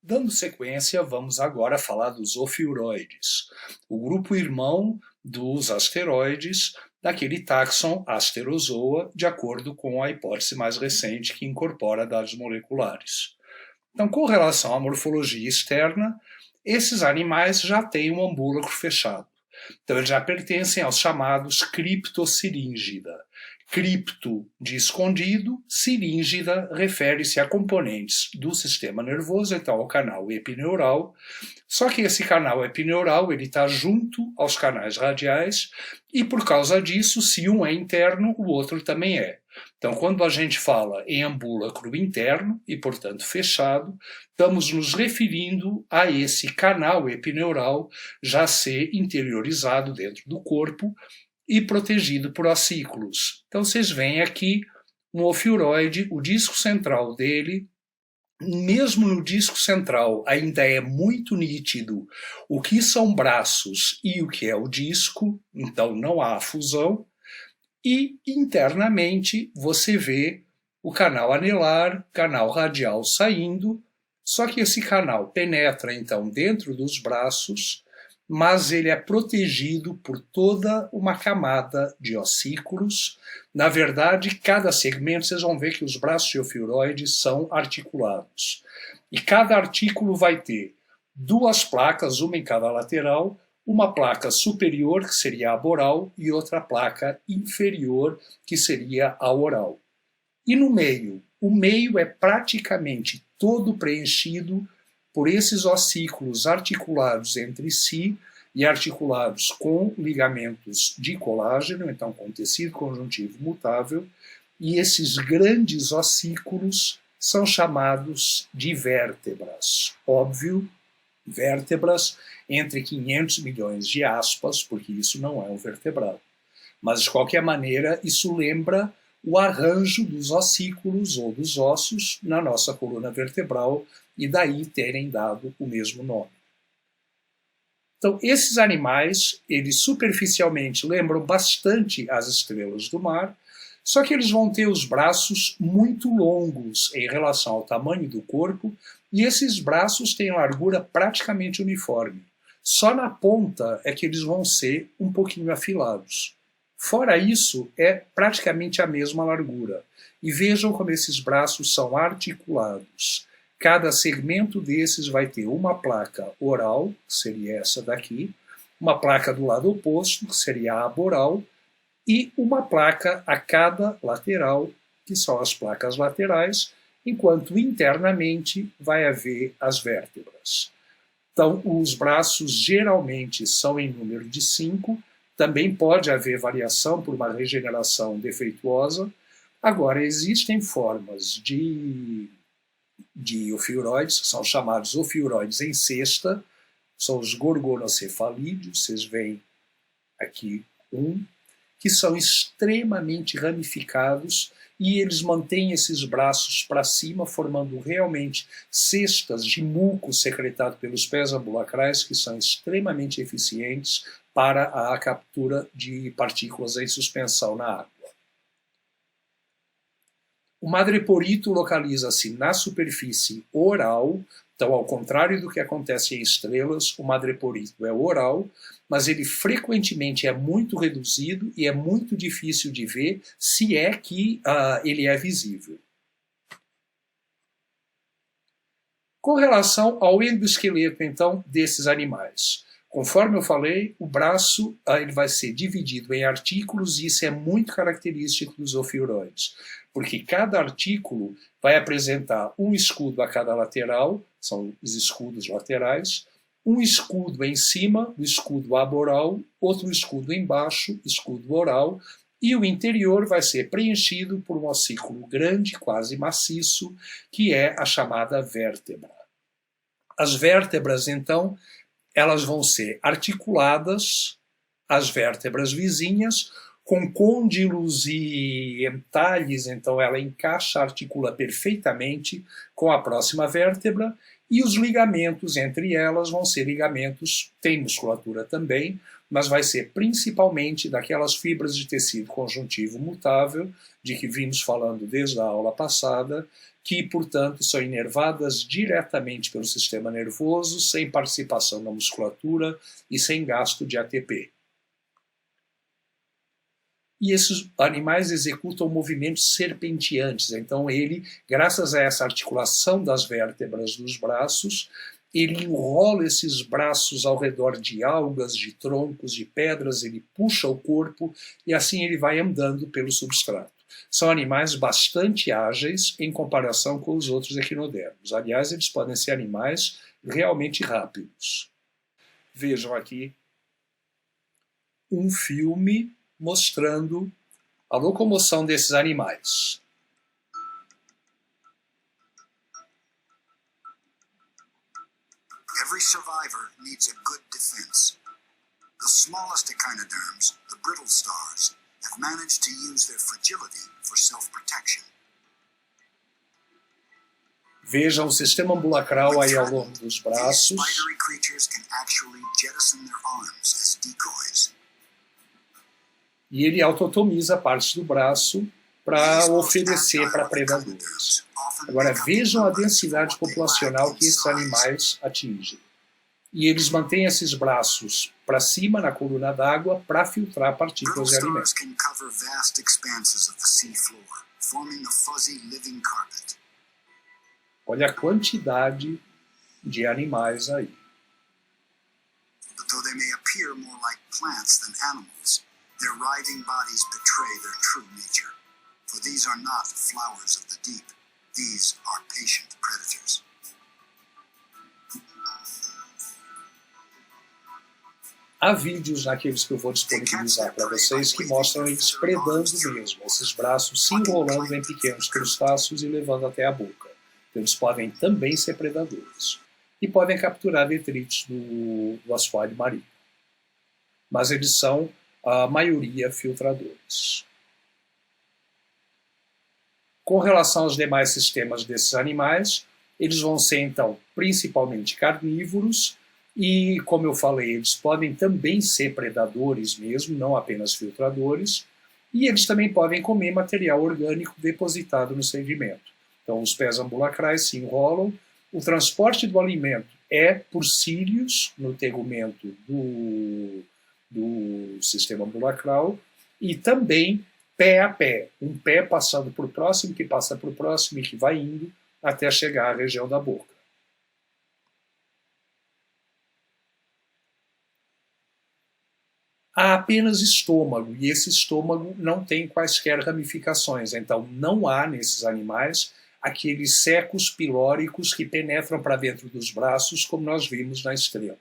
Dando sequência, vamos agora falar dos ofiuroides, o grupo irmão dos asteroides, daquele táxon Asterozoa, de acordo com a hipótese mais recente que incorpora dados moleculares. Então, com relação à morfologia externa, esses animais já têm um ambúlacro fechado. Então, eles já pertencem aos chamados criptociríngida. Cripto de escondido, ciríngida refere-se a componentes do sistema nervoso, então ao canal epineural. Só que esse canal epineural está junto aos canais radiais e, por causa disso, se um é interno, o outro também é. Então, quando a gente fala em ambúlacro interno e, portanto, fechado, estamos nos referindo a esse canal epineural já ser interiorizado dentro do corpo e protegido por ossículos. Então, vocês veem aqui um ofiuroide, o disco central dele, mesmo no disco central ainda é muito nítido o que são braços e o que é o disco, então não há fusão, e internamente você vê o canal anelar, canal radial saindo, só que esse canal penetra então dentro dos braços, mas ele é protegido por toda uma camada de ossículos. Na verdade, cada segmento, vocês vão ver que os braços de ofiuroides são articulados. E cada artículo vai ter duas placas, uma em cada lateral, uma placa superior, que seria a boral, e outra placa inferior, que seria a oral. E no meio? O meio é praticamente todo preenchido por esses ossículos articulados entre si e articulados com ligamentos de colágeno, então com tecido conjuntivo mutável, e esses grandes ossículos são chamados de vértebras. Óbvio, vértebras entre 500 milhões de aspas, porque isso não é um vertebrado. Mas, de qualquer maneira, isso lembra o arranjo dos ossículos ou dos ossos na nossa coluna vertebral e daí terem dado o mesmo nome. Então, esses animais, eles superficialmente lembram bastante as estrelas do mar, só que eles vão ter os braços muito longos em relação ao tamanho do corpo, e esses braços têm largura praticamente uniforme. Só na ponta é que eles vão ser um pouquinho afilados. Fora isso, é praticamente a mesma largura. E vejam como esses braços são articulados. Cada segmento desses vai ter uma placa oral, que seria essa daqui, uma placa do lado oposto, que seria a aboral, e uma placa a cada lateral, que são as placas laterais, enquanto internamente vai haver as vértebras. Então, os braços geralmente são em número de 5, também pode haver variação por uma regeneração defeituosa. Agora, existem formas de ofiuroides, que são chamados ofiuroides em cesta, são os gorgonocefalídeos, vocês veem aqui que são extremamente ramificados e eles mantêm esses braços para cima, formando realmente cestas de muco secretado pelos pés ambulacrais, que são extremamente eficientes para a captura de partículas em suspensão na água. O madreporito localiza-se na superfície oral, então, ao contrário do que acontece em estrelas, o madreporito é oral, mas ele frequentemente é muito reduzido e é muito difícil de ver se é que ele é visível. Com relação ao endoesqueleto, então, desses animais, conforme eu falei, o braço ele vai ser dividido em artículos e isso é muito característico dos ofiuroides, porque cada artículo vai apresentar um escudo a cada lateral, são os escudos laterais, um escudo em cima, o escudo aboral, outro escudo embaixo, escudo oral, e o interior vai ser preenchido por um ossículo grande, quase maciço, que é a chamada vértebra. As vértebras, então, elas vão ser articuladas, as vértebras vizinhas, com côndilos e entalhes, então ela encaixa, articula perfeitamente com a próxima vértebra, e os ligamentos entre elas vão ser ligamentos, tem musculatura também, mas vai ser principalmente daquelas fibras de tecido conjuntivo mutável, de que vimos falando desde a aula passada, que, portanto, são inervadas diretamente pelo sistema nervoso, sem participação na musculatura e sem gasto de ATP. E esses animais executam movimentos serpenteantes. Então ele, graças a essa articulação das vértebras dos braços, ele enrola esses braços ao redor de algas, de troncos, de pedras, ele puxa o corpo e assim ele vai andando pelo substrato. São animais bastante ágeis em comparação com os outros equinodermos. Aliás, eles podem ser animais realmente rápidos. Vejam aqui um filme mostrando a locomoção desses animais. Every survivor needs a good defense. The smallest echinoderms, the brittle stars, have managed to use their fragility for self-protection. Vejam o sistema ambulacral aí ao longo dos braços. Spidery creatures can actually jettison their arms as decoys. E ele autotomiza partes do braço para oferecer para predadores. Agora vejam a densidade populacional que esses animais atingem. E eles mantêm esses braços para cima na coluna d'água para filtrar partículas de alimento. Olha a quantidade de animais aí. Though they may appear more like plants than animals, their writhing bodies betray their true nature. For these are not flowers of the deep. These are patient predators. Há vídeos naqueles que eu vou disponibilizar para vocês que mostram eles predando mesmo, esses braços se enrolando em pequenos crustáceos e levando até a boca. Então, eles podem também ser predadores. E podem capturar detritos do assoalho marinho. Mas eles são, a maioria, filtradores. Com relação aos demais sistemas desses animais, eles vão ser, então, principalmente carnívoros, e, como eu falei, eles podem também ser predadores mesmo, não apenas filtradores, e eles também podem comer material orgânico depositado no sedimento. Então, os pés ambulacrais se enrolam, o transporte do alimento é por cílios no tegumento do sistema ambulacral, e também pé a pé, um pé passando por próximo, que passa por próximo e que vai indo até chegar à região da boca. Há apenas estômago, e esse estômago não tem quaisquer ramificações, então não há nesses animais aqueles secos pilóricos que penetram para dentro dos braços, como nós vimos na estrela.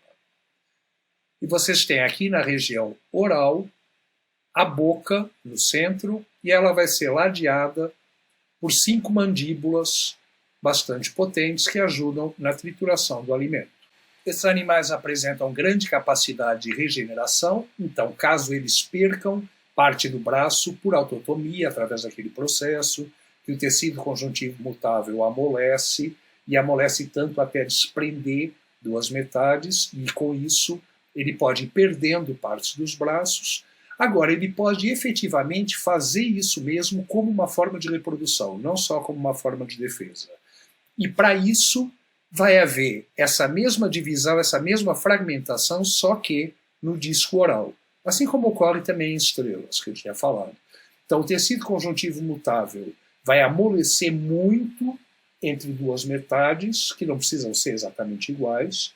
E vocês têm aqui na região oral a boca no centro, e ela vai ser ladeada por 5 mandíbulas bastante potentes que ajudam na trituração do alimento. Esses animais apresentam grande capacidade de regeneração, então caso eles percam parte do braço por autotomia, através daquele processo, que o tecido conjuntivo mutável amolece, e amolece tanto até desprender 2 metades, e com isso ele pode ir perdendo partes dos braços. Agora, ele pode efetivamente fazer isso mesmo como uma forma de reprodução, não só como uma forma de defesa. E para isso vai haver essa mesma divisão, essa mesma fragmentação, só que no disco oral. Assim como ocorre também em estrelas, que eu tinha falado. Então, o tecido conjuntivo mutável vai amolecer muito entre 2 metades, que não precisam ser exatamente iguais,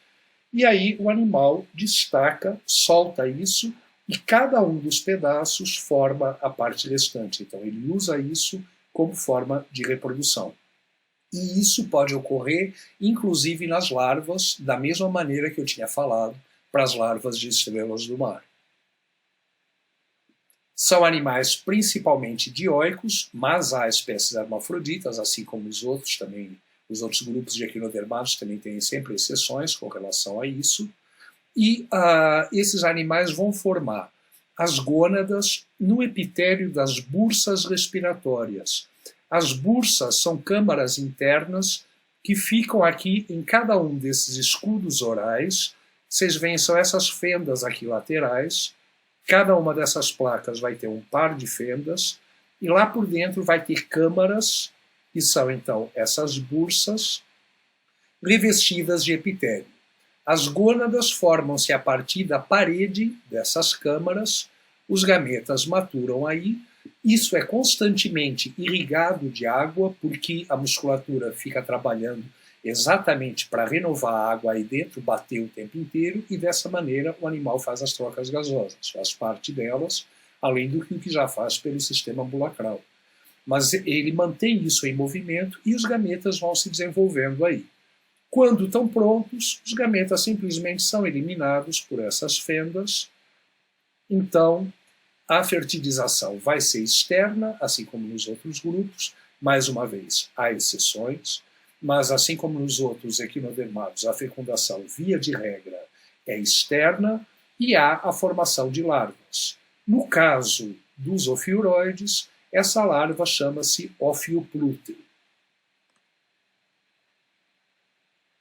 e aí o animal destaca, solta isso, e cada um dos pedaços forma a parte restante. Então ele usa isso como forma de reprodução. E isso pode ocorrer, inclusive, nas larvas, da mesma maneira que eu tinha falado para as larvas de estrelas do mar. São animais principalmente dioicos, mas há espécies hermafroditas, assim como os outros também. Os outros grupos de equinodermados também têm sempre exceções com relação a isso. E esses animais vão formar as gônadas no epitélio das bursas respiratórias. As bursas são câmaras internas que ficam aqui em cada um desses escudos orais, vocês veem, são essas fendas aqui laterais. Cada uma dessas placas vai ter um par de fendas, e lá por dentro vai ter câmaras, que são então essas bursas revestidas de epitélio. As gônadas formam-se a partir da parede dessas câmaras, os gametas maturam aí, isso é constantemente irrigado de água, porque a musculatura fica trabalhando exatamente para renovar a água aí dentro, bater o tempo inteiro, e dessa maneira o animal faz as trocas gasosas, faz parte delas, além do que já faz pelo sistema ambulacral. Mas ele mantém isso em movimento e os gametas vão se desenvolvendo aí. Quando estão prontos, os gametas simplesmente são eliminados por essas fendas. Então, a fertilização vai ser externa, assim como nos outros grupos. Mais uma vez, há exceções, mas assim como nos outros equinodermados, a fecundação, via de regra, é externa e há a formação de larvas. No caso dos ofiuroides, essa larva chama-se ofioplúteo.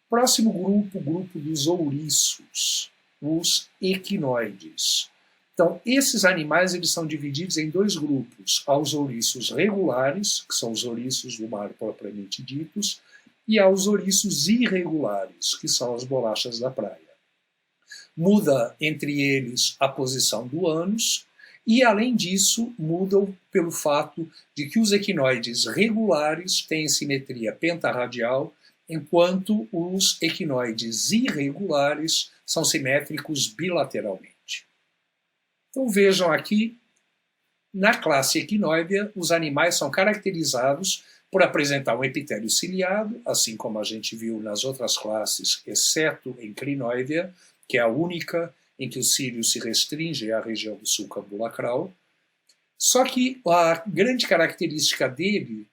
Próximo grupo, o grupo dos ouriços, os equinoides. Então, esses animais eles são divididos em dois grupos. Há os ouriços regulares, que são os ouriços do mar propriamente ditos, e há os ouriços irregulares, que são as bolachas da praia. Muda entre eles a posição do ânus, e, além disso, mudam pelo fato de que os equinoides regulares têm simetria pentarradial, enquanto os equinoides irregulares são simétricos bilateralmente. Então vejam aqui, na classe equinoidea, os animais são caracterizados por apresentar um epitélio ciliado, assim como a gente viu nas outras classes, exceto em Crinoidea, que é a única em que o cílio se restringe à região do sulco ambulacral. Só que a grande característica dele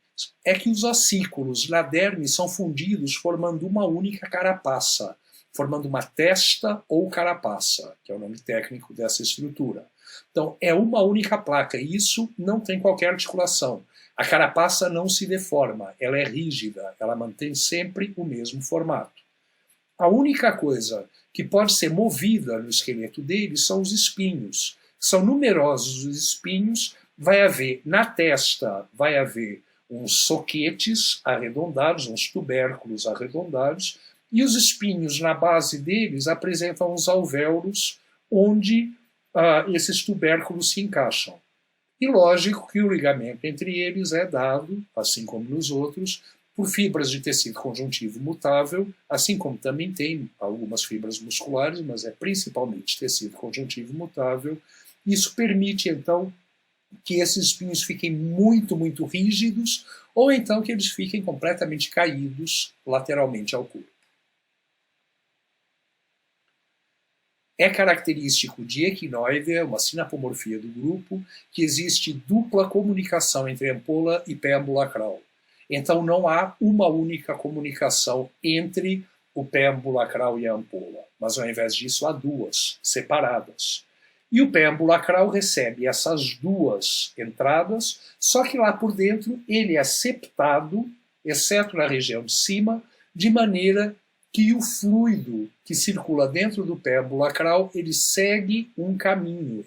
é que os ossículos na derme são fundidos formando uma única carapaça, formando uma testa ou carapaça, que é o nome técnico dessa estrutura. Então, é uma única placa, e isso não tem qualquer articulação. A carapaça não se deforma, ela é rígida, ela mantém sempre o mesmo formato. A única coisa que pode ser movida no esqueleto deles são os espinhos. São numerosos os espinhos, vai haver na testa, vai haver uns soquetes arredondados, uns tubérculos arredondados, e os espinhos na base deles apresentam os alvéolos onde esses tubérculos se encaixam. E lógico que o ligamento entre eles é dado, assim como nos outros, por fibras de tecido conjuntivo mutável, assim como também tem algumas fibras musculares, mas é principalmente tecido conjuntivo mutável. Isso permite, então, que esses espinhos fiquem muito, muito rígidos, ou então que eles fiquem completamente caídos lateralmente ao corpo. É característico de equinoidea, uma sinapomorfia do grupo, que existe dupla comunicação entre ampola e pé ambulacral. Então não há uma única comunicação entre o pé ambulacral e a ampola, mas ao invés disso há duas, separadas. E o pé ambulacral recebe essas duas entradas, só que lá por dentro ele é septado, exceto na região de cima, de maneira que o fluido que circula dentro do pé ambulacral, ele segue um caminho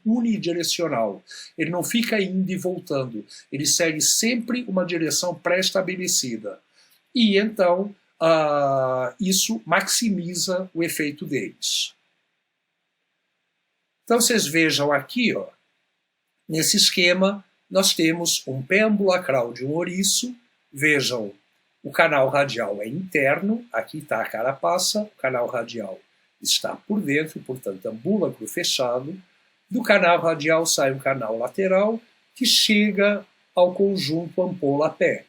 unidirecional. Ele não fica indo e voltando, ele segue sempre uma direção pré-estabelecida. E então, isso maximiza o efeito deles. Então vocês vejam aqui, ó, nesse esquema, nós temos um pé ambulacral de um ouriço, vejam, o canal radial é interno, aqui está a carapaça, o canal radial está por dentro, portanto, ambúlacro fechado. Do canal radial sai um canal lateral que chega ao conjunto ampola-pé.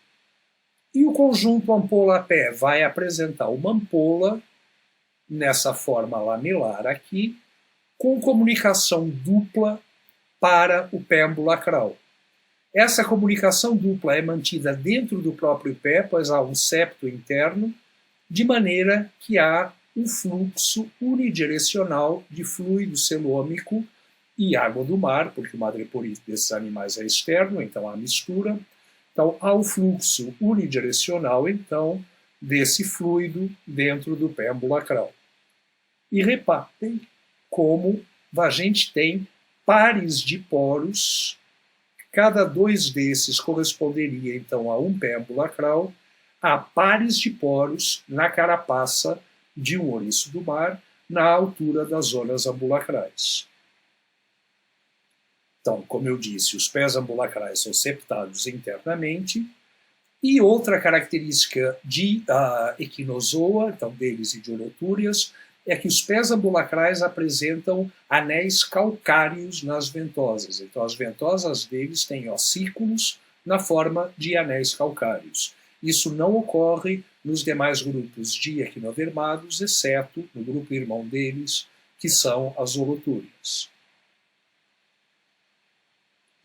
E o conjunto ampola-pé vai apresentar uma ampola, nessa forma lamelar aqui, com comunicação dupla para o pé ambulacral. Essa comunicação dupla é mantida dentro do próprio pé, pois há um septo interno, de maneira que há um fluxo unidirecional de fluido celômico e água do mar, porque o madreporito desses animais é externo, então há mistura. Então há um fluxo unidirecional, então, desse fluido dentro do pé ambulacral. E reparem como a gente tem pares de poros. Cada 2 desses corresponderia, então, a um pé ambulacral, a pares de poros na carapaça de um ouriço do mar, na altura das zonas ambulacrais. Então, como eu disse, os pés ambulacrais são septados internamente. E outra característica de equinozoa, então deles e de Holotúrias, é que os pés ambulacrais apresentam anéis calcários nas ventosas. Então, as ventosas deles têm ossículos na forma de anéis calcários. Isso não ocorre nos demais grupos de equinodermados, exceto no grupo irmão deles, que são as Holotúrias.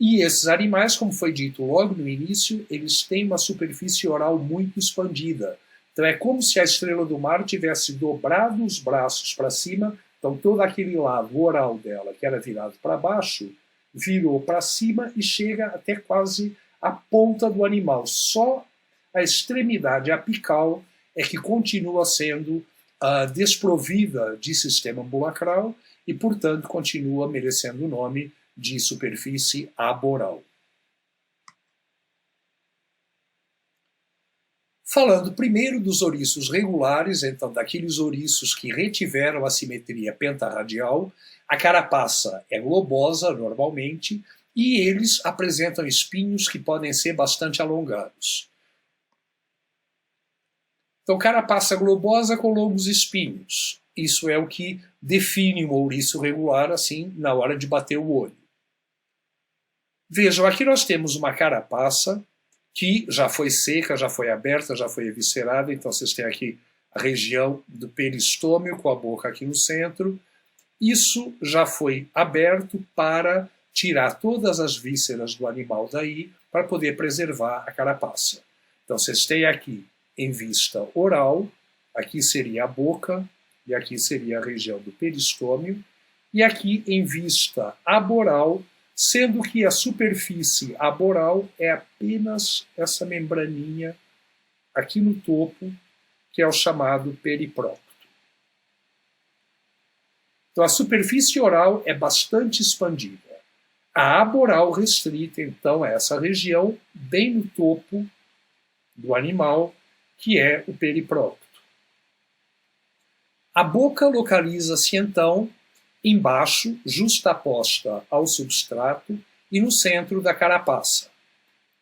E esses animais, como foi dito logo no início, eles têm uma superfície oral muito expandida. Então é como se a estrela do mar tivesse dobrado os braços para cima, então todo aquele lado oral dela, que era virado para baixo, virou para cima e chega até quase a ponta do animal. Só a extremidade apical é que continua sendo desprovida de sistema ambulacral e, portanto, continua merecendo o nome de superfície aboral. Falando primeiro dos ouriços regulares, então daqueles ouriços que retiveram a simetria pentarradial, a carapaça é globosa normalmente e eles apresentam espinhos que podem ser bastante alongados. Então, carapaça globosa com longos espinhos. Isso é o que define um ouriço regular, assim, na hora de bater o olho. Vejam, aqui nós temos uma carapaça que já foi seca, já foi aberta, já foi eviscerada. Então vocês têm aqui a região do peristômio com a boca aqui no centro. Isso já foi aberto para tirar todas as vísceras do animal daí para poder preservar a carapaça. Então vocês têm aqui em vista oral, aqui seria a boca e aqui seria a região do peristômio, e aqui em vista aboral, sendo que a superfície aboral é apenas essa membraninha aqui no topo, que é o chamado periprocto. Então a superfície oral é bastante expandida. A aboral restrita, então, é essa região bem no topo do animal, que é o periprocto. A boca localiza-se, então, embaixo, justaposta ao substrato e no centro da carapaça.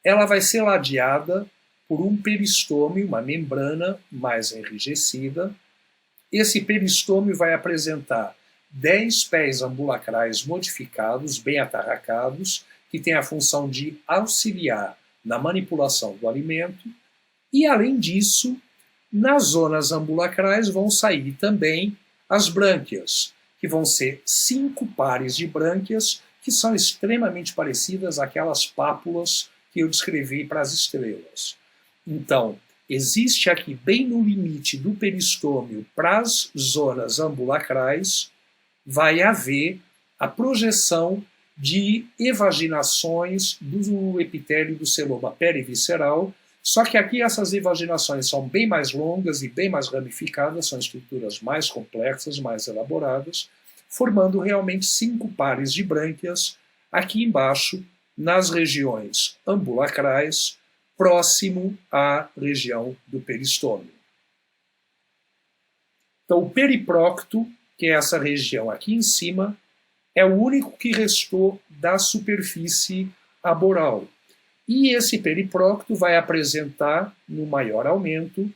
Ela vai ser ladeada por um peristômio, uma membrana mais enrijecida. Esse peristômio vai apresentar 10 pés ambulacrais modificados, bem atarracados, que têm a função de auxiliar na manipulação do alimento. E, além disso, nas zonas ambulacrais vão sair também as brânquias, que vão ser 5 pares de brânquias que são extremamente parecidas àquelas pápulas que eu descrevi para as estrelas. Então, existe aqui, bem no limite do peristômio para as zonas ambulacrais, vai haver a projeção de evaginações do epitélio do celoma perivisceral, só que aqui essas evaginações são bem mais longas e bem mais ramificadas, são estruturas mais complexas, mais elaboradas, formando realmente 5 pares de brânquias aqui embaixo, nas regiões ambulacrais, próximo à região do peristômio. Então o periprocto, que é essa região aqui em cima, é o único que restou da superfície aboral. E esse periprocto vai apresentar, no maior aumento,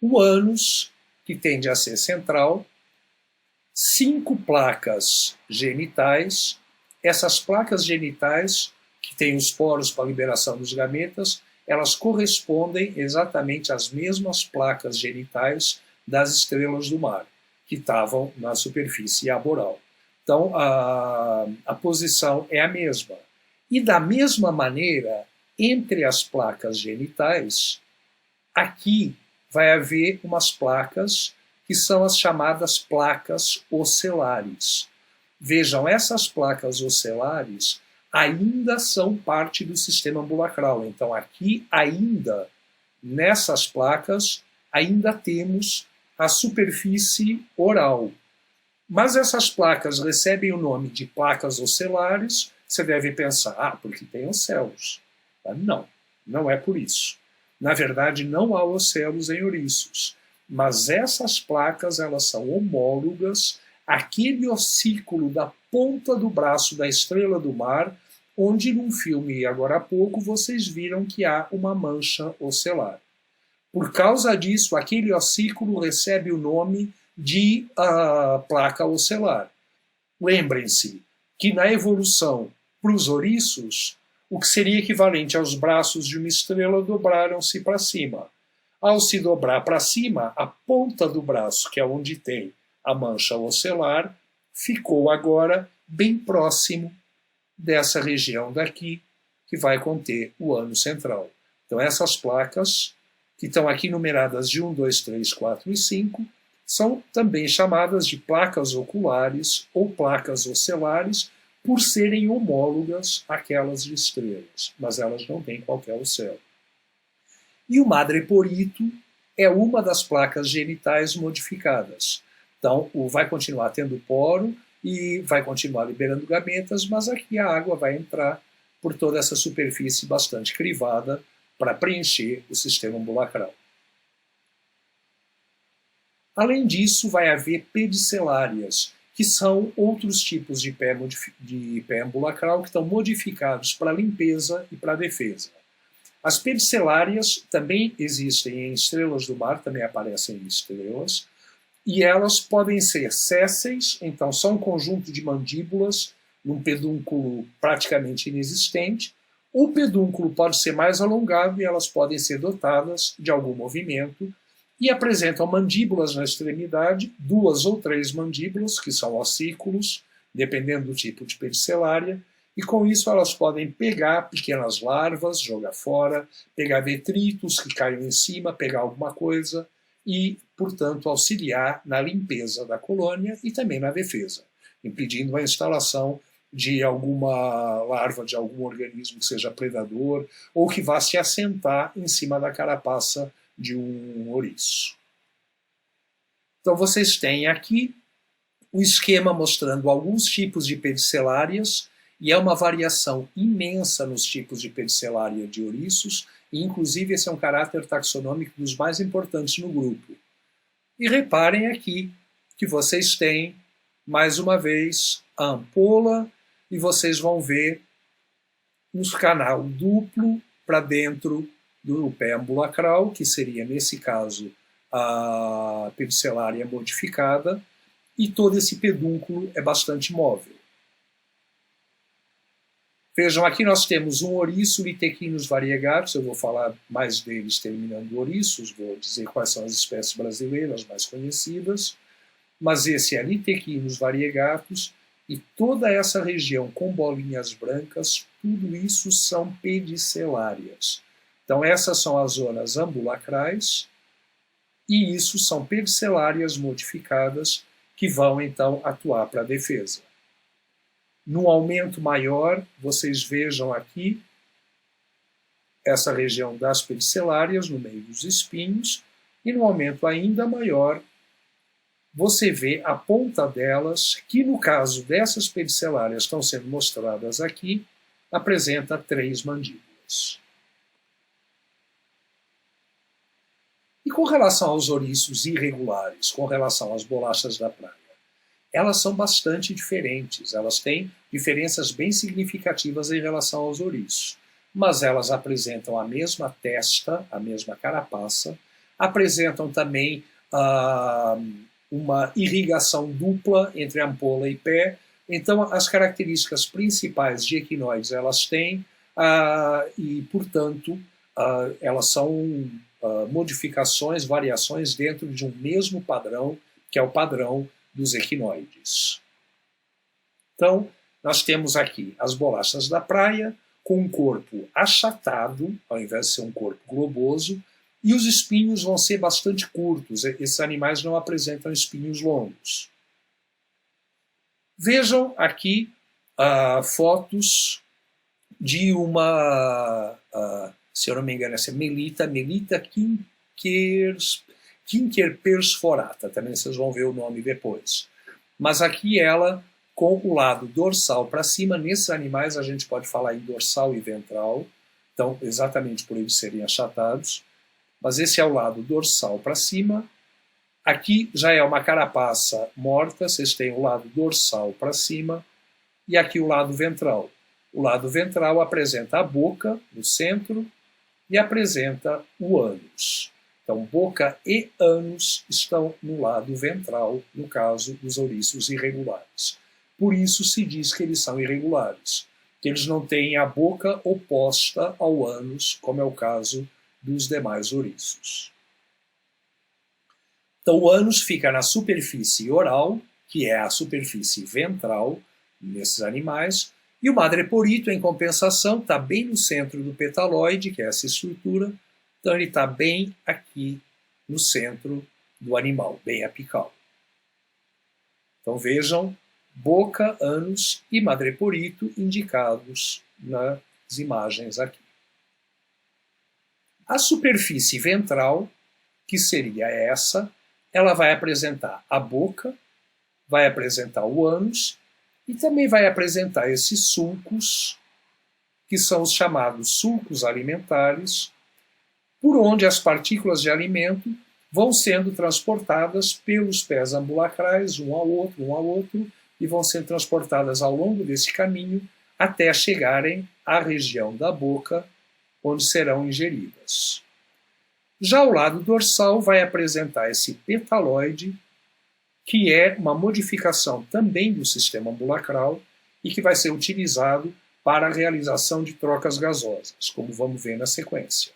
o ânus, que tende a ser central, 5 placas genitais. Essas placas genitais, que têm os poros para a liberação dos gametas, elas correspondem exatamente às mesmas placas genitais das estrelas do mar, que estavam na superfície aboral. Então, a posição é a mesma. E da mesma maneira, entre as placas genitais, aqui vai haver umas placas que são as chamadas placas ocelares. Vejam, essas placas ocelares ainda são parte do sistema ambulacral. Então aqui ainda, nessas placas, ainda temos a superfície oral. Mas essas placas recebem o nome de placas ocelares. Você deve pensar, porque tem ocelos. Não, não é por isso. Na verdade, não há ocelos em ouriços. Mas essas placas, elas são homólogas àquele ossículo da ponta do braço da estrela do mar, onde num filme, agora há pouco, vocês viram que há uma mancha ocelar. Por causa disso, aquele ossículo recebe o nome de placa ocelar. Lembrem-se que na evolução para os ouriços, o que seria equivalente aos braços de uma estrela dobraram-se para cima. Ao se dobrar para cima, a ponta do braço, que é onde tem a mancha ocelar, ficou agora bem próximo dessa região daqui, que vai conter o ano central. Então essas placas, que estão aqui numeradas de 1, 2, 3, 4 e 5, são também chamadas de placas oculares ou placas ocelares, por serem homólogas àquelas de estrelas, mas elas não têm qualquer ocelo. E o madreporito é uma das placas genitais modificadas. Então, vai continuar tendo poro e vai continuar liberando gametas, mas aqui a água vai entrar por toda essa superfície bastante crivada para preencher o sistema ambulacral. Além disso, vai haver pedicelárias, que são outros tipos de pé ambulacral que estão modificados para limpeza e para defesa. As pedicelárias também existem em estrelas do mar, também aparecem em estrelas, e elas podem ser sésseis, então são um conjunto de mandíbulas num pedúnculo praticamente inexistente. O pedúnculo pode ser mais alongado e elas podem ser dotadas de algum movimento e apresentam mandíbulas na extremidade, 2 ou 3 mandíbulas, que são ossículos, dependendo do tipo de pedicelária, e com isso elas podem pegar pequenas larvas, jogar fora, pegar detritos que caem em cima, pegar alguma coisa e, portanto, auxiliar na limpeza da colônia e também na defesa, impedindo a instalação de alguma larva de algum organismo que seja predador ou que vá se assentar em cima da carapaça de um ouriço. Então vocês têm aqui o esquema mostrando alguns tipos de pedicelárias, e é uma variação imensa nos tipos de pedicelária de ouriços, e inclusive esse é um caráter taxonômico dos mais importantes no grupo. E reparem aqui que vocês têm, mais uma vez, a ampola, e vocês vão ver um canal duplo para dentro do pé ambulacral, que seria, nesse caso, a pedicelária modificada, e todo esse pedúnculo é bastante móvel. Vejam, aqui nós temos um ouriço, Litequinus variegatus, eu vou falar mais deles terminando ouriços, vou dizer quais são as espécies brasileiras mais conhecidas, mas esse é Litequinus variegatus, e toda essa região com bolinhas brancas, tudo isso são pedicelárias. Então essas são as zonas ambulacrais, e isso são pedicelárias modificadas que vão então atuar para a defesa. No aumento maior, vocês vejam aqui essa região das pedicelárias no meio dos espinhos, e no aumento ainda maior, você vê a ponta delas, que no caso dessas pedicelárias estão sendo mostradas aqui, apresenta 3 mandíbulas. E com relação aos ouriços irregulares, com relação às bolachas da praia, elas são bastante diferentes, elas têm diferenças bem significativas em relação aos ouriços, mas elas apresentam a mesma testa, a mesma carapaça, apresentam também uma irrigação dupla entre ampola e pé. Então as características principais de equinoides elas têm, e portanto elas são modificações, variações dentro de um mesmo padrão, que é o padrão dos equinoides. Então, nós temos aqui as bolachas da praia, com um corpo achatado, ao invés de ser um corpo globoso, e os espinhos vão ser bastante curtos, esses animais não apresentam espinhos longos. Vejam aqui fotos de uma, se eu não me engano, essa é Melita Quinquerpersforata, também vocês vão ver o nome depois. Mas aqui ela com o lado dorsal para cima. Nesses animais a gente pode falar em dorsal e ventral, então exatamente por eles serem achatados, mas esse é o lado dorsal para cima. Aqui já é uma carapaça morta, vocês têm o lado dorsal para cima, e aqui o lado ventral. O lado ventral apresenta a boca no centro e apresenta o ânus. Então, boca e ânus estão no lado ventral, no caso dos ouriços irregulares. Por isso se diz que eles são irregulares, que eles não têm a boca oposta ao ânus, como é o caso dos demais ouriços. Então o ânus fica na superfície oral, que é a superfície ventral nesses animais, e o madreporito, em compensação, está bem no centro do petaloide, que é essa estrutura, então ele está bem aqui no centro do animal, bem apical. Então vejam, boca, ânus e madreporito indicados nas imagens aqui. A superfície ventral, que seria essa, ela vai apresentar a boca, vai apresentar o ânus e também vai apresentar esses sulcos, que são os chamados sulcos alimentares, por onde as partículas de alimento vão sendo transportadas pelos pés ambulacrais, um ao outro, e vão sendo transportadas ao longo desse caminho até chegarem à região da boca, onde serão ingeridas. Já o lado dorsal vai apresentar esse petaloide, que é uma modificação também do sistema ambulacral e que vai ser utilizado para a realização de trocas gasosas, como vamos ver na sequência.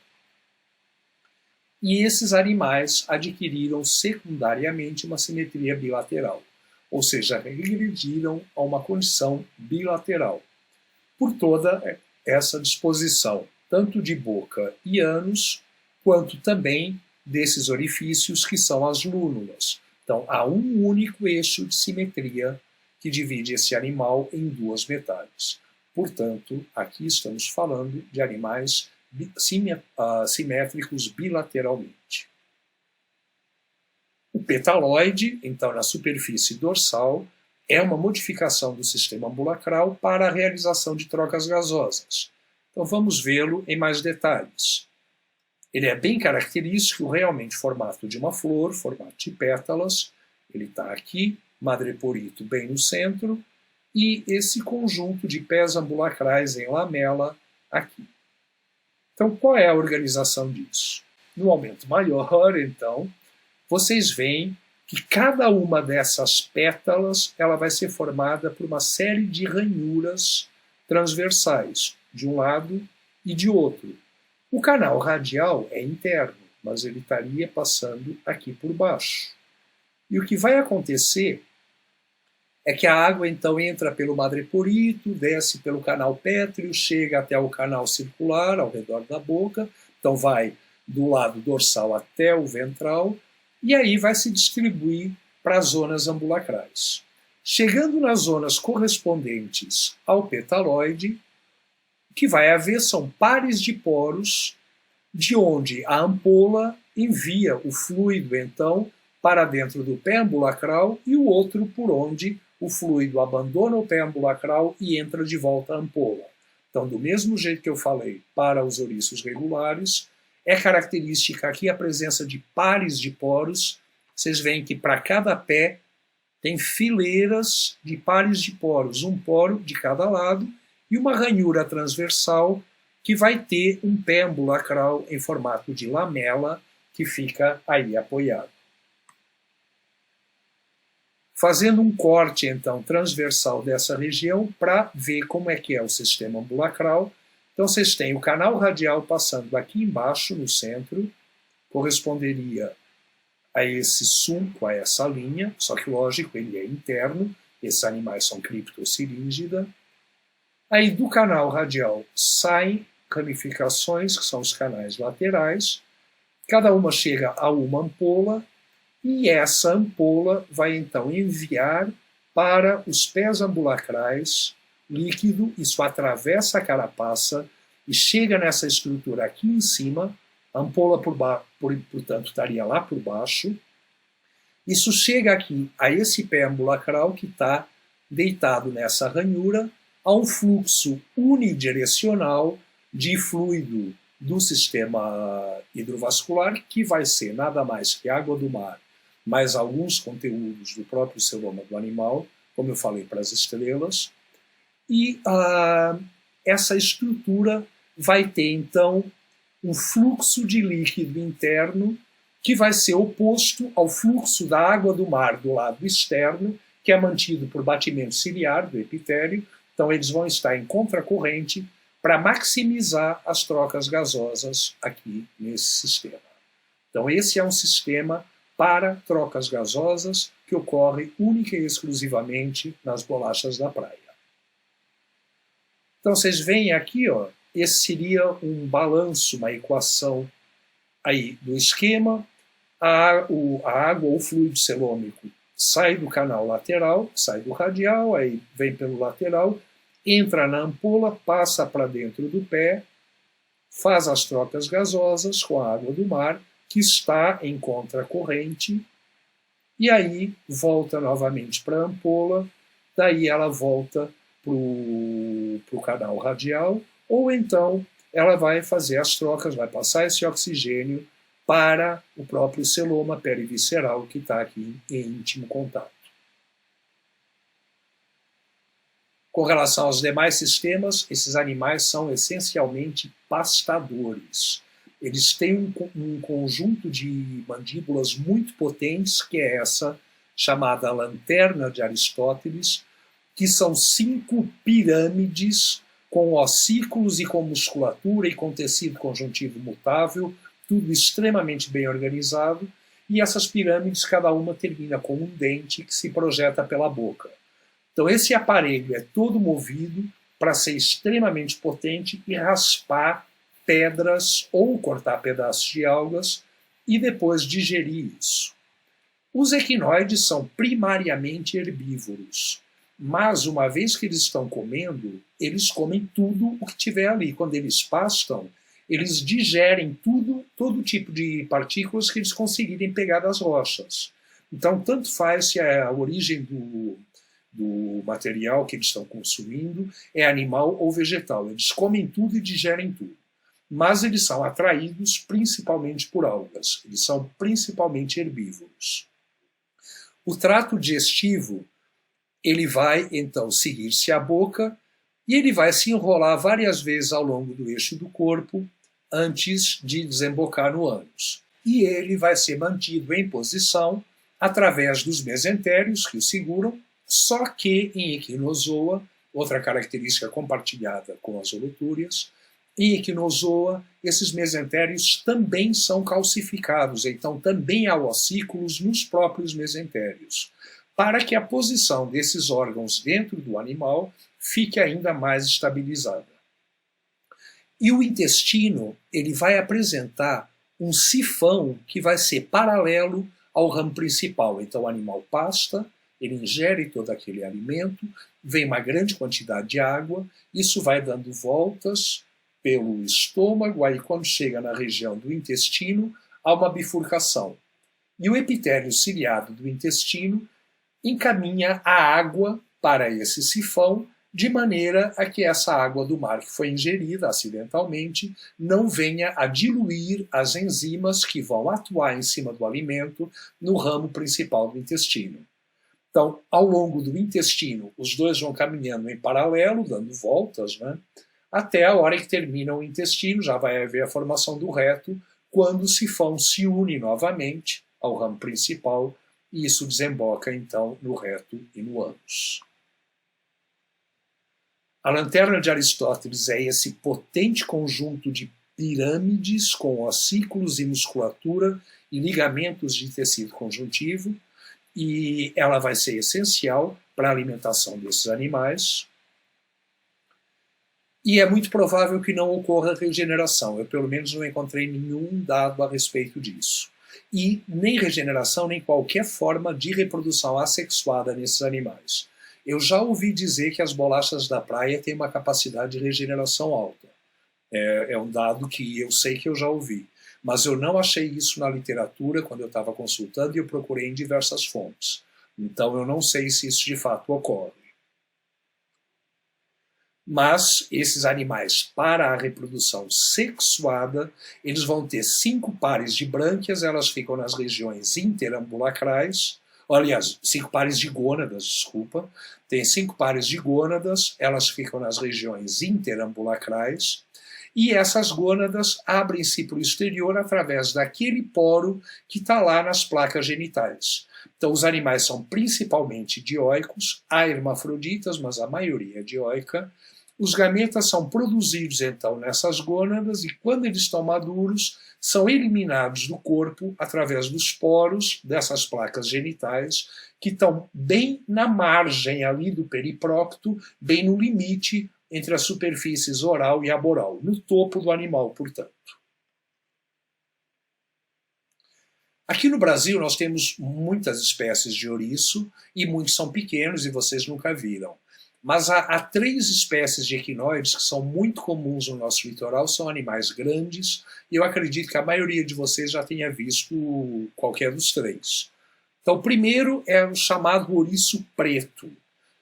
E esses animais adquiriram secundariamente uma simetria bilateral, ou seja, regrediram a uma condição bilateral, por toda essa disposição, tanto de boca e ânus, quanto também desses orifícios que são as lúnulas. Então, há um único eixo de simetria que divide esse animal em duas metades. Portanto, aqui estamos falando de animais simétricos bilateralmente. O petaloide, então, na superfície dorsal, é uma modificação do sistema ambulacral para a realização de trocas gasosas. Então, vamos vê-lo em mais detalhes. Ele é bem característico, realmente, formato de uma flor, formato de pétalas. Ele está aqui, madreporito bem no centro, e esse conjunto de pés ambulacrais em lamela aqui. Então, qual é a organização disso? No aumento maior, então, vocês veem que cada uma dessas pétalas ela vai ser formada por uma série de ranhuras transversais, de um lado e de outro. O canal radial é interno, mas ele estaria passando aqui por baixo. E o que vai acontecer é que a água então entra pelo madreporito, desce pelo canal pétreo, chega até o canal circular ao redor da boca, então vai do lado dorsal até o ventral, e aí vai se distribuir para as zonas ambulacrais. Chegando nas zonas correspondentes ao petaloide, o que vai haver são pares de poros, de onde a ampola envia o fluido, então, para dentro do pé ambulacral e o outro por onde o fluido abandona o pé ambulacral e entra de volta à ampola. Então, do mesmo jeito que eu falei para os ouriços regulares, é característica aqui a presença de pares de poros. Vocês veem que para cada pé tem fileiras de pares de poros, um poro de cada lado, e uma ranhura transversal que vai ter um pé ambulacral em formato de lamela que fica aí apoiado. Fazendo um corte, então, transversal dessa região para ver como é que é o sistema ambulacral. Então, vocês têm o canal radial passando aqui embaixo, no centro, corresponderia a esse sulco, a essa linha, só que, lógico, ele é interno, esses animais são criptociríngidas. Aí, do canal radial, saem ramificações, que são os canais laterais, cada uma chega a uma ampola, e essa ampola vai, então, enviar para os pés ambulacrais líquido, isso atravessa a carapaça e chega nessa estrutura aqui em cima, ampola portanto estaria lá por baixo. Isso chega aqui a esse pé ambulacral que está deitado nessa ranhura, a um fluxo unidirecional de fluido do sistema hidrovascular, que vai ser nada mais que água do mar, mais alguns conteúdos do próprio celoma do animal, como eu falei para as estrelas, e essa estrutura vai ter, então, um fluxo de líquido interno que vai ser oposto ao fluxo da água do mar do lado externo, que é mantido por batimento ciliar do epitélio. Então, eles vão estar em contracorrente para maximizar as trocas gasosas aqui nesse sistema. Então, esse é um sistema para trocas gasosas que ocorre única e exclusivamente nas bolachas da praia. Então, vocês veem aqui, ó, esse seria um balanço, uma equação aí do esquema. A água ou fluido celômico sai do canal lateral, sai do radial, aí vem pelo lateral, entra na ampola, passa para dentro do pé, faz as trocas gasosas com a água do mar, que está em contracorrente, e aí volta novamente para a ampola, daí ela volta para o canal radial, ou então ela vai fazer as trocas, vai passar esse oxigênio para o próprio celoma perivisceral, que está aqui em íntimo contato. Com relação aos demais sistemas, esses animais são essencialmente pastadores. Eles têm um conjunto de mandíbulas muito potentes, que é essa chamada lanterna de Aristóteles, que são 5 pirâmides com ossículos e com musculatura e com tecido conjuntivo mutável, tudo extremamente bem organizado, e essas pirâmides, cada uma termina com um dente que se projeta pela boca. Então esse aparelho é todo movido para ser extremamente potente e raspar pedras ou cortar pedaços de algas e depois digerir isso. Os equinoides são primariamente herbívoros, mas uma vez que eles estão comendo, eles comem tudo o que tiver ali. Quando eles pastam, eles digerem todo tipo de partículas que eles conseguirem pegar das rochas. Então, tanto faz se a origem do material que eles estão consumindo é animal ou vegetal. Eles comem tudo e digerem tudo. Mas eles são atraídos principalmente por algas. Eles são principalmente herbívoros. O trato digestivo, ele vai, então, seguir-se à boca e ele vai se enrolar várias vezes ao longo do eixo do corpo antes de desembocar no ânus. E ele vai ser mantido em posição através dos mesentérios que o seguram, só que em equinozoa, outra característica compartilhada com as holotúrias, em equinozoa, esses mesentérios também são calcificados, então também há ossículos nos próprios mesentérios, para que a posição desses órgãos dentro do animal fique ainda mais estabilizada. E o intestino, ele vai apresentar um sifão que vai ser paralelo ao ramo principal. Então o animal pasta, ele ingere todo aquele alimento, vem uma grande quantidade de água, isso vai dando voltas pelo estômago, aí quando chega na região do intestino, há uma bifurcação. E o epitélio ciliado do intestino encaminha a água para esse sifão, de maneira a que essa água do mar que foi ingerida acidentalmente não venha a diluir as enzimas que vão atuar em cima do alimento no ramo principal do intestino. Então, ao longo do intestino, os dois vão caminhando em paralelo, dando voltas, né? Até a hora que termina o intestino, já vai haver a formação do reto, quando o sifão se une novamente ao ramo principal, e isso desemboca, então, no reto e no ânus. A lanterna de Aristóteles é esse potente conjunto de pirâmides com ossículos e musculatura e ligamentos de tecido conjuntivo, e ela vai ser essencial para a alimentação desses animais. E é muito provável que não ocorra regeneração. Eu, pelo menos, não encontrei nenhum dado a respeito disso. E nem regeneração, nem qualquer forma de reprodução assexuada nesses animais. Eu já ouvi dizer que as bolachas da praia têm uma capacidade de regeneração alta. É um dado que eu sei que eu já ouvi. mas eu não achei isso na literatura quando eu estava consultando e eu procurei em diversas fontes. Então eu não sei se isso de fato ocorre. Mas esses animais, para a reprodução sexuada, eles vão ter 5 pares de brânquias, elas ficam nas regiões interambulacrais, aliás, 5 pares de gônadas, desculpa, tem 5 pares de gônadas, elas ficam nas regiões interambulacrais, e essas gônadas abrem-se para o exterior através daquele poro que está lá nas placas genitais. Então os animais são principalmente dioicos, há hermafroditas, mas a maioria é dioica. Os gametas são produzidos então nessas gônadas e quando eles estão maduros são eliminados do corpo através dos poros dessas placas genitais que estão bem na margem ali do periprócto, bem no limite entre as superfícies oral e aboral, no topo do animal, portanto. Aqui no Brasil nós temos muitas espécies de ouriço e muitos são pequenos e vocês nunca viram. Mas há 3 espécies de equinoides que são muito comuns no nosso litoral, são animais grandes, e eu acredito que a maioria de vocês já tenha visto qualquer dos 3. Então, o primeiro é o chamado ouriço preto.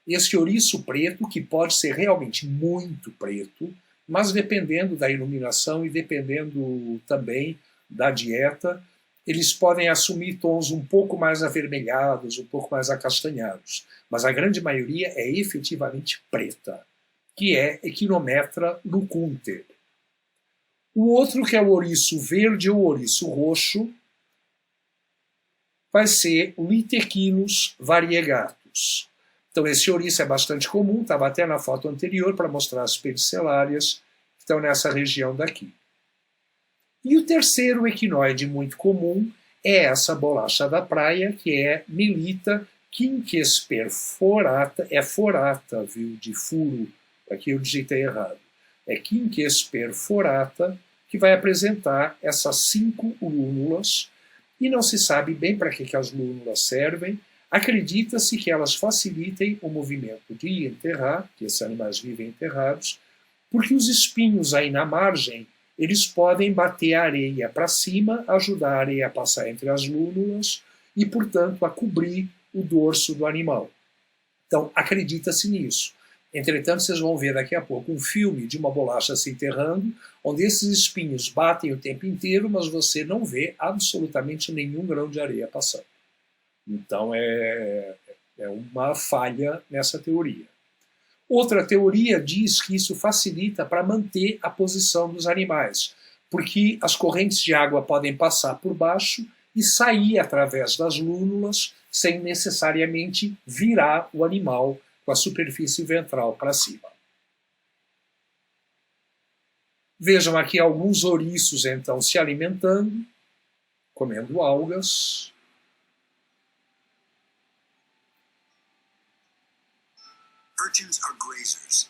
Esse ouriço preto, que pode ser realmente muito preto, mas dependendo da iluminação e dependendo também da dieta, eles podem assumir tons um pouco mais avermelhados, um pouco mais acastanhados. Mas a grande maioria é efetivamente preta, que é Echinometra lucunter. O outro, que é o ouriço verde ou ouriço roxo, vai ser o Lithechinus variegatus. Então esse ouriço é bastante comum, estava até na foto anterior para mostrar as pedicelárias, que estão nessa região daqui. E o terceiro equinoide muito comum é essa bolacha da praia, que é Melita quinquesperforata, é forata, viu, de furo, aqui eu digitei errado. É quinquesperforata, que vai apresentar essas 5 lúnulas, e não se sabe bem para que as lúnulas servem. Acredita-se que elas facilitem o movimento de enterrar, que esses animais vivem enterrados, porque os espinhos aí na margem, eles podem bater a areia para cima, ajudar a areia a passar entre as lúnulas e, portanto, a cobrir o dorso do animal. Então, acredita-se nisso. Entretanto, vocês vão ver daqui a pouco um filme de uma bolacha se enterrando, onde esses espinhos batem o tempo inteiro, mas você não vê absolutamente nenhum grão de areia passando. Então, é uma falha nessa teoria. Outra teoria diz que isso facilita para manter a posição dos animais, porque as correntes de água podem passar por baixo e sair através das lúnulas sem necessariamente virar o animal com a superfície ventral para cima. Vejam aqui alguns ouriços então se alimentando, comendo algas. Urchins are grazers,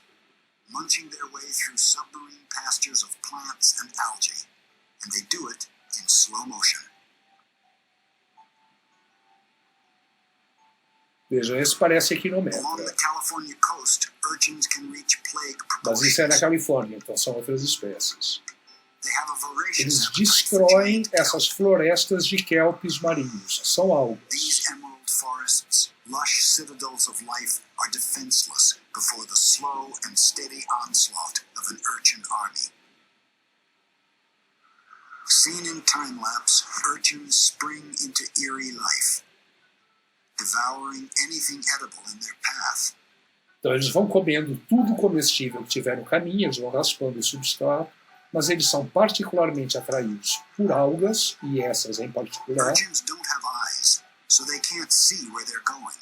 munching their way through submarine pastures of plants and algae, and they do it in slow motion. Vejam, esse parece Echinometra. Along the California coast, urchins can reach plague Mas isso é na proportions. Califórnia, então são outras espécies. They have a voracious Eles appetite for destroem giant essas florestas de kelpis marinhos, são algas. These emerald forests, lush citadels of life, are defenseless before the slow and steady onslaught of an urchin army. Seen in time-lapse, urchins spring into eerie life, devouring anything edible in their path. Então eles vão comendo tudo comestível que tiver no caminho, eles vão raspando o substrato, mas eles são particularmente atraídos por algas, e essas em particular. Urchins don't have eyes, so they can't see where they're going.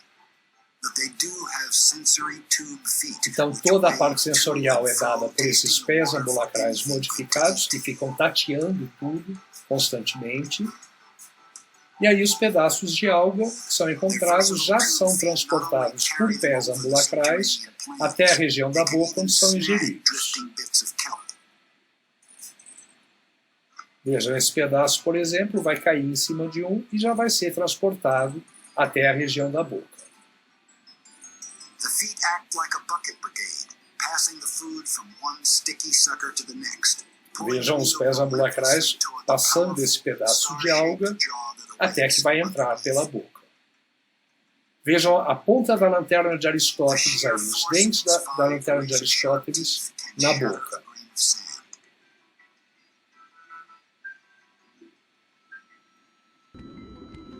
But they do have sensory tube feet. Então toda a parte sensorial é dada por esses pés ambulacrais modificados, que ficam tateando tudo constantemente. E aí os pedaços de alga que são encontrados já são transportados por pés ambulacrais até a região da boca, onde são ingeridos. Vejam, esse pedaço, por exemplo, vai cair em cima de um e já vai ser transportado até a região da boca. The feet act like a bucket brigade, passing the food from one sticky sucker to the next, Vejam os pés ambulacrais passando esse pedaço de alga até que vai entrar pela boca. Vejam a ponta da lanterna de Aristóteles aí, os dentes da lanterna de Aristóteles na boca.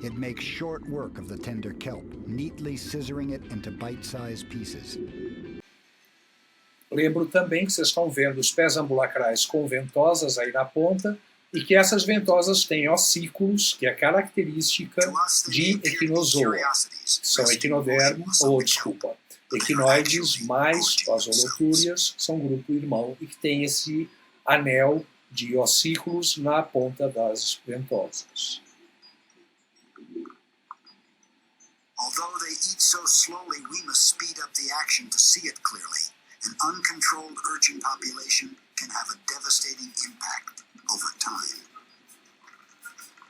It makes short work of the tender kelp, neatly scissoring it into bite-sized pieces. Lembro também que vocês estão vendo os pés ambulacrais com ventosas aí na ponta e que essas ventosas têm ossículos, que é característica de equinozoa. São equinodermos, equinoides mais osolotúrias, são grupo irmão e que tem esse anel de ossículos na ponta das ventosas. Although they eat so slowly, we must speed up the action to see it clearly. An uncontrolled urchin population can have a devastating impact over time.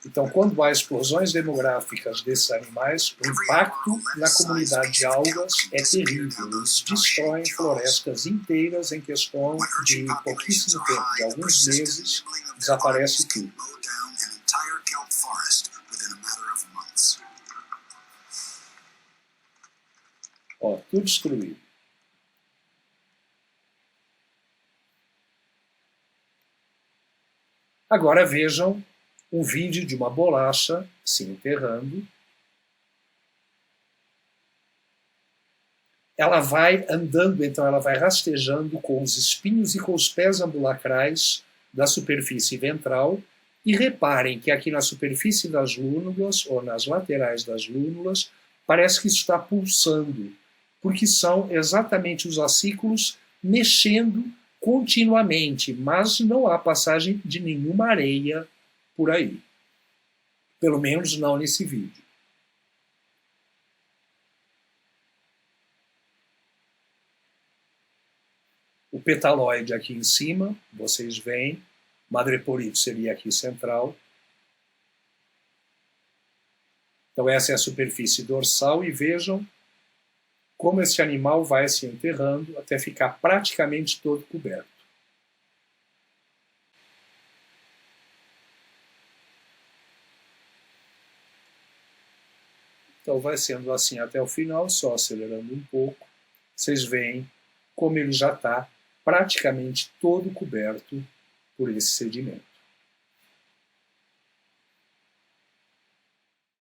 Então, quando há explosões demográficas desses animais, o impacto na comunidade de algas é terrível. Eles destroem florestas inteiras em questão de pouquíssimo tempo, de alguns meses, desaparece tudo. Ó, tudo destruído. Agora vejam um vídeo de uma bolacha se enterrando. Ela vai andando, então ela vai rastejando com os espinhos e com os pés ambulacrais da superfície ventral. E reparem que aqui na superfície das lúnulas, ou nas laterais das lúnulas, parece que isso está pulsando, porque são exatamente os ossículos mexendo continuamente, mas não há passagem de nenhuma areia por aí. Pelo menos não nesse vídeo. O petaloide aqui em cima, vocês veem, madreporite seria aqui central. Então essa é a superfície dorsal e vejam como esse animal vai se enterrando até ficar praticamente todo coberto. Então vai sendo assim até o final, só acelerando um pouco. Vocês veem como ele já está praticamente todo coberto por esse sedimento.